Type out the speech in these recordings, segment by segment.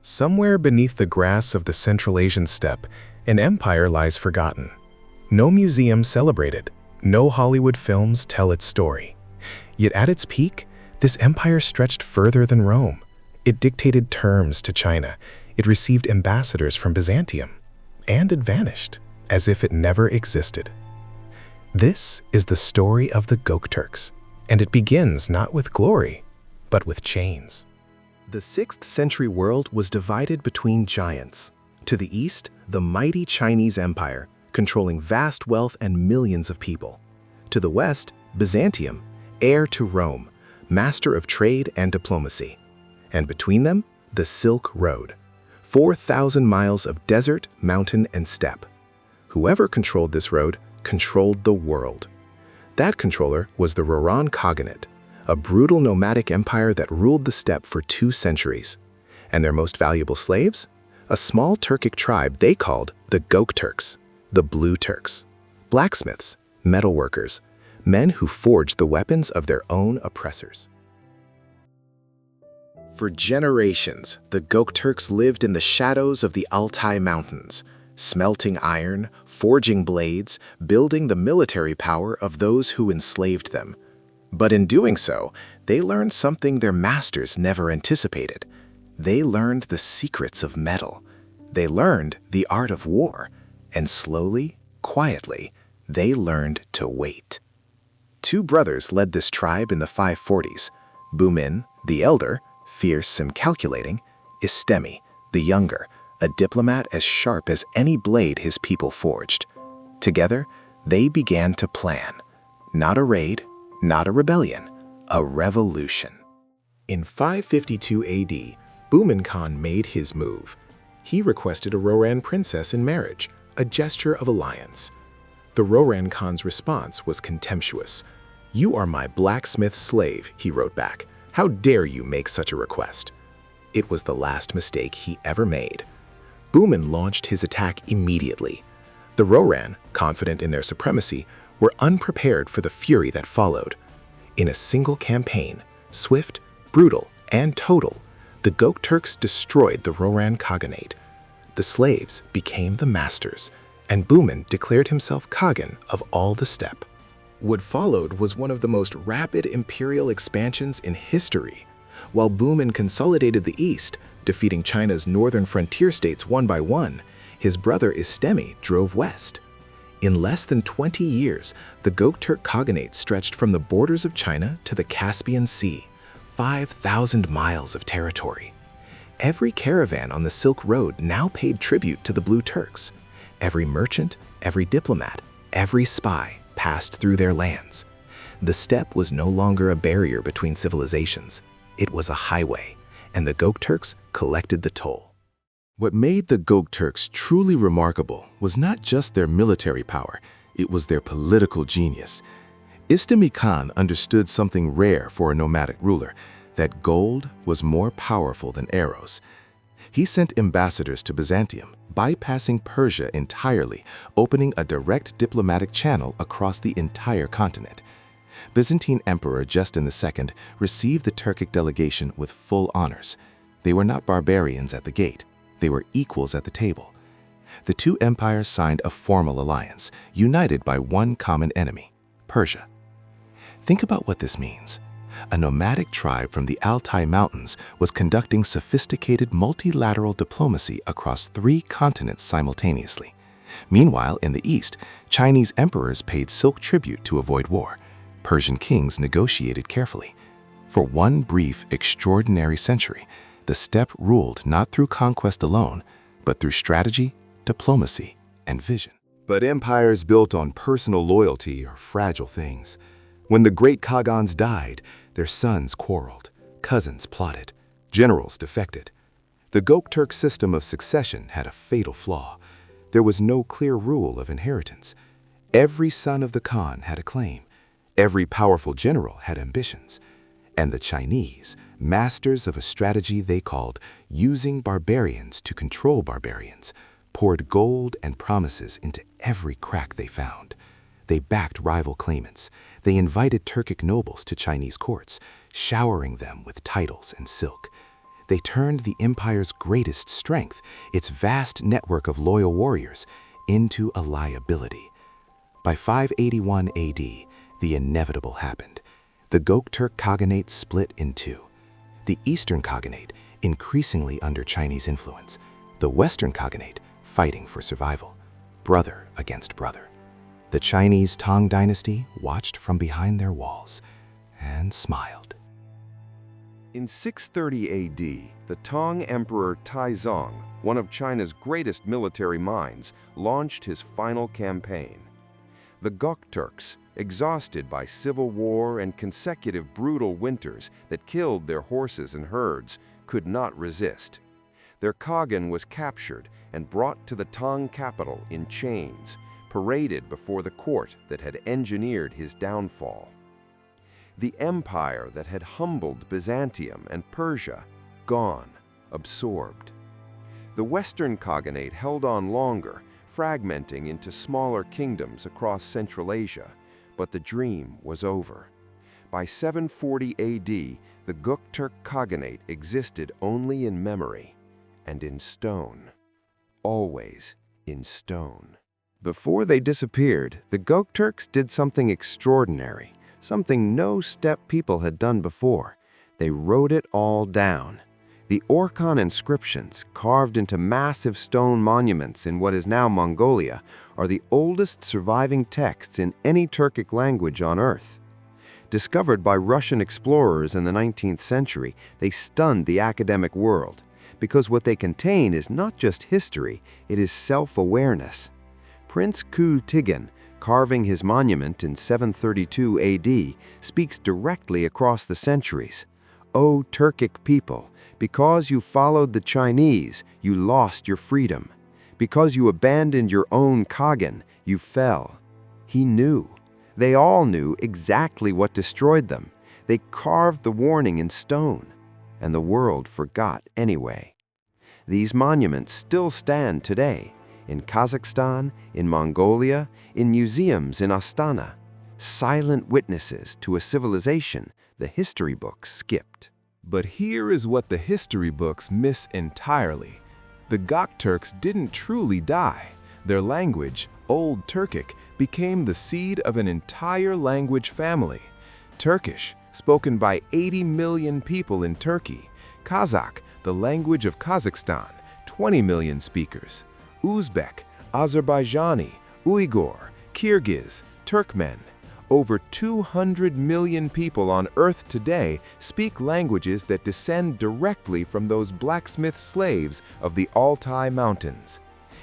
Somewhere beneath the grass of the Central Asian steppe, an empire lies forgotten. No museum celebrate it, no Hollywood films tell its story. Yet at its peak, this empire stretched further than Rome. It dictated terms to China, it received ambassadors from Byzantium, and it vanished, as if it never existed. This is the story of the Göktürks, and it begins not with glory, but with chains. The 6th century world was divided between giants. To the east, the mighty Chinese Empire, controlling vast wealth and millions of people. To the west, Byzantium, heir to Rome, master of trade and diplomacy. And between them, the Silk Road, 4,000 miles of desert, mountain, and steppe. Whoever controlled this road controlled the world. That controller was the Roran Khaganate, a brutal nomadic empire that ruled the steppe for 2 centuries. And their most valuable slaves? A small Turkic tribe they called the Göktürks, the Blue Turks. Blacksmiths, metalworkers, men who forged the weapons of their own oppressors. For generations, the Göktürks lived in the shadows of the Altai Mountains, smelting iron, forging blades, building the military power of those who enslaved them. But in doing so, they learned something their masters never anticipated. They learned the secrets of metal. They learned the art of war. And slowly, quietly, they learned to wait. 2 brothers led this tribe in the 540s. Bumin, the elder, fierce and calculating, Istemi, the younger, a diplomat as sharp as any blade his people forged. Together, they began to plan. Not a raid, not a rebellion, a revolution. In 552 AD, Bumin Khan made his move. He requested a Roran princess in marriage, a gesture of alliance. The Roran Khan's response was contemptuous. "You are my blacksmith slave," he wrote back. "How dare you make such a request?" It was the last mistake he ever made. Bumin launched his attack immediately. The Roran, confident in their supremacy, were unprepared for the fury that followed. In a single campaign, swift, brutal, and total, the Göktürks destroyed the Roran Khaganate. The slaves became the masters, and Bumin declared himself Khagan of all the steppe. What followed was one of the most rapid imperial expansions in history. While Bumin consolidated the east, defeating China's northern frontier states one by one, his brother Istemi drove west. In less than 20 years, the Göktürk Khaganate stretched from the borders of China to the Caspian Sea, 5,000 miles of territory. Every caravan on the Silk Road now paid tribute to the Blue Turks. Every merchant, every diplomat, every spy passed through their lands. The steppe was no longer a barrier between civilizations. It was a highway, and the Göktürks collected the toll. What made the Göktürks truly remarkable was not just their military power, it was their political genius. Istemi Khan understood something rare for a nomadic ruler, that gold was more powerful than arrows. He sent ambassadors to Byzantium, bypassing Persia entirely, opening a direct diplomatic channel across the entire continent. Byzantine Emperor Justin II received the Turkic delegation with full honors. They were not barbarians at the gate. They were equals at the table. The 2 empires signed a formal alliance, united by one common enemy, Persia. Think about what this means. A nomadic tribe from the Altai Mountains was conducting sophisticated multilateral diplomacy across 3 continents simultaneously. Meanwhile, in the east, Chinese emperors paid silk tribute to avoid war. Persian kings negotiated carefully. For one brief, extraordinary century, the steppe ruled not through conquest alone, but through strategy, diplomacy, and vision. But empires built on personal loyalty are fragile things. When the great Khagans died, their sons quarreled, cousins plotted, generals defected. The Göktürk system of succession had a fatal flaw. There was no clear rule of inheritance. Every son of the Khan had a claim. Every powerful general had ambitions. And the Chinese, masters of a strategy they called using barbarians to control barbarians, poured gold and promises into every crack they found. They backed rival claimants. They invited Turkic nobles to Chinese courts, showering them with titles and silk. They turned the empire's greatest strength, its vast network of loyal warriors, into a liability. By 581 AD, the inevitable happened. The Göktürk Khaganate split in two. The Eastern Khaganate, increasingly under Chinese influence. The Western Khaganate, fighting for survival. Brother against brother. The Chinese Tang dynasty watched from behind their walls and smiled. In 630 AD, the Tang Emperor Taizong, one of China's greatest military minds, launched his final campaign. The Göktürks, exhausted by civil war and consecutive brutal winters that killed their horses and herds, could not resist. Their Khagan was captured and brought to the Tang capital in chains, paraded before the court that had engineered his downfall. The empire that had humbled Byzantium and Persia, gone, absorbed. The Western Khaganate held on longer, fragmenting into smaller kingdoms across Central Asia, but the dream was over. By 740 AD, the Göktürk Khaganate existed only in memory and in stone. Always in stone. Before they disappeared, the Göktürks did something extraordinary, something no steppe people had done before. They wrote it all down. The Stone Inscriptions, carved into massive stone monuments in what is now Mongolia, are the oldest surviving texts in any Turkic language on Earth. Discovered by Russian explorers in the 19th century, they stunned the academic world, because what they contain is not just history, it is self-awareness. Prince Kukulkan, carving his monument in 732 AD, speaks directly across the centuries. O Turkic people, because you followed the Chinese, you lost your freedom. Because you abandoned your own Khagan, you fell. He knew. They all knew exactly what destroyed them. They carved the warning in stone, and the world forgot anyway. These monuments still stand today, in Kazakhstan, in Mongolia, in museums in Astana, silent witnesses to a civilization the history books skipped. But here is what the history books miss entirely. The Göktürks didn't truly die. Their language, Old Turkic, became the seed of an entire language family. Turkish, spoken by 80 million people in Turkey. Kazakh, the language of Kazakhstan, 20 million speakers. Uzbek, Azerbaijani, Uyghur, Kyrgyz, Turkmen. Over 200 million people on Earth today speak languages that descend directly from those blacksmith slaves of the Altai Mountains.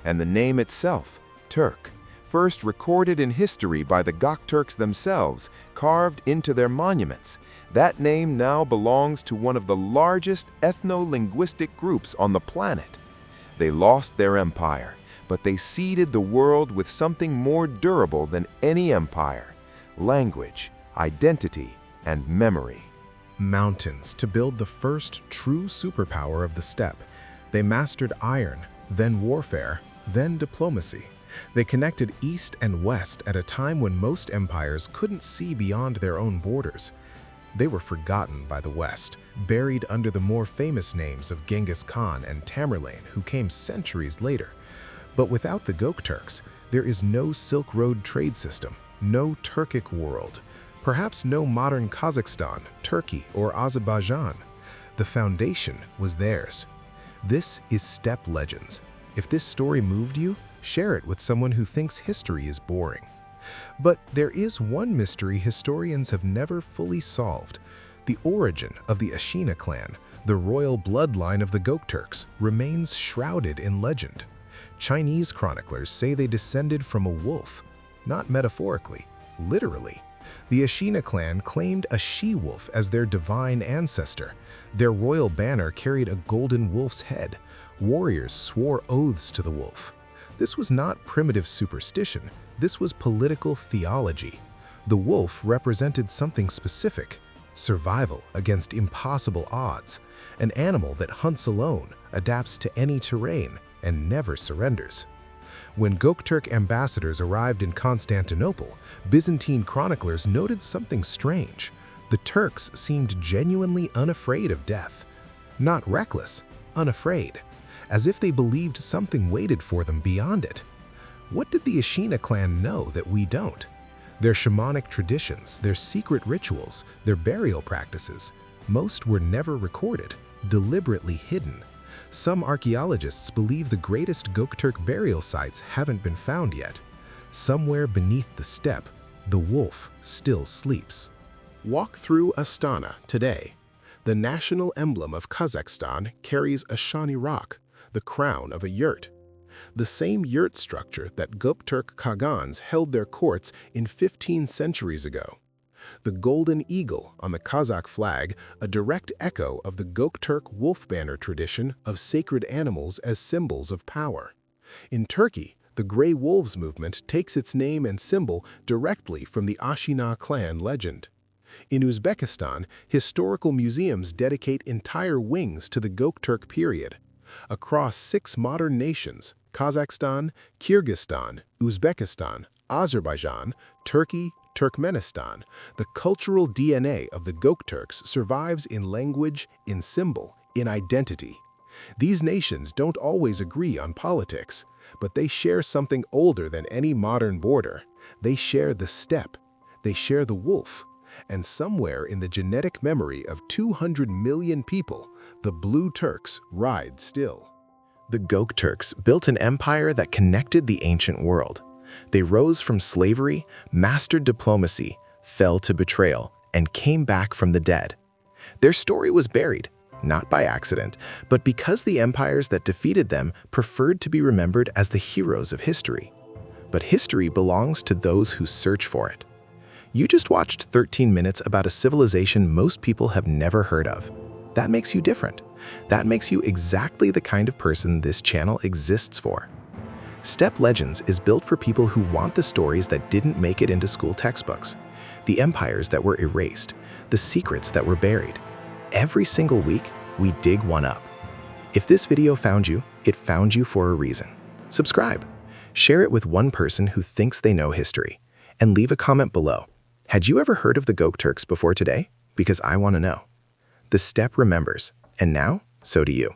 And the name itself, Turk, first recorded in history by the Göktürks themselves, carved into their monuments. That name now belongs to one of the largest ethno-linguistic groups on the planet. They lost their empire, but they seeded the world with something more durable than any empire: language, identity, and memory. Mountains to build the first true superpower of the steppe. They mastered iron, then warfare, then diplomacy. They connected east and west at a time when most empires couldn't see beyond their own borders. They were forgotten by the West, buried under the more famous names of Genghis Khan and Tamerlane, who came centuries later. But without the Göktürks, there is no Silk Road trade system, no Turkic world, perhaps no modern Kazakhstan, Turkey, or Azerbaijan. The foundation was theirs. This is Steppe Legends. If this story moved you, share it with someone who thinks history is boring. But there is one mystery historians have never fully solved. The origin of the Ashina clan, the royal bloodline of the Göktürks, remains shrouded in legend. Chinese chroniclers say they descended from a wolf, not metaphorically, literally. The Ashina clan claimed a she-wolf as their divine ancestor. Their royal banner carried a golden wolf's head. Warriors swore oaths to the wolf. This was not primitive superstition, this was political theology. The wolf represented something specific: survival against impossible odds. An animal that hunts alone, adapts to any terrain, and never surrenders. When Göktürk ambassadors arrived in Constantinople, Byzantine chroniclers noted something strange. The Turks seemed genuinely unafraid of death. not reckless, unafraid, as if they believed something waited for them beyond it. What did the Ashina clan know that we don't? Their shamanic traditions, their secret rituals, their burial practices, most were never recorded, deliberately hidden. Some archaeologists believe the greatest Göktürk burial sites haven't been found yet. Somewhere beneath the steppe, the wolf still sleeps. Walk through Astana today. The national emblem of Kazakhstan carries a shani rock, the crown of a yurt. The same yurt structure that Göktürk Khagans held their courts in 15 centuries ago. The golden eagle on the Kazakh flag, a direct echo of the Göktürk wolf banner tradition of sacred animals as symbols of power. In Turkey, the Grey Wolves movement takes its name and symbol directly from the Ashina clan legend. In Uzbekistan, historical museums dedicate entire wings to the Göktürk period. Across 6 modern nations, Kazakhstan, Kyrgyzstan, Uzbekistan, Azerbaijan, Turkey, Turkmenistan, the cultural DNA of the Göktürks survives in language, in symbol, in identity. These nations don't always agree on politics, but they share something older than any modern border. They share the steppe, they share the wolf, and somewhere in the genetic memory of 200 million people, the Blue Turks ride still. The Göktürks built an empire that connected the ancient world. They rose from slavery, mastered diplomacy, fell to betrayal, and came back from the dead. Their story was buried, not by accident, but because the empires that defeated them preferred to be remembered as the heroes of history. But history belongs to those who search for it. You just watched 13 minutes about a civilization most people have never heard of. That makes you different. That makes you exactly the kind of person this channel exists for. Steppe Legends is built for people who want the stories that didn't make it into school textbooks, the empires that were erased, the secrets that were buried. Every single week, we dig one up. If this video found you, it found you for a reason. Subscribe, share it with one person who thinks they know history, and leave a comment below. Had you ever heard of the Göktürks before today? Because I want to know. The steppe remembers, and now, so do you.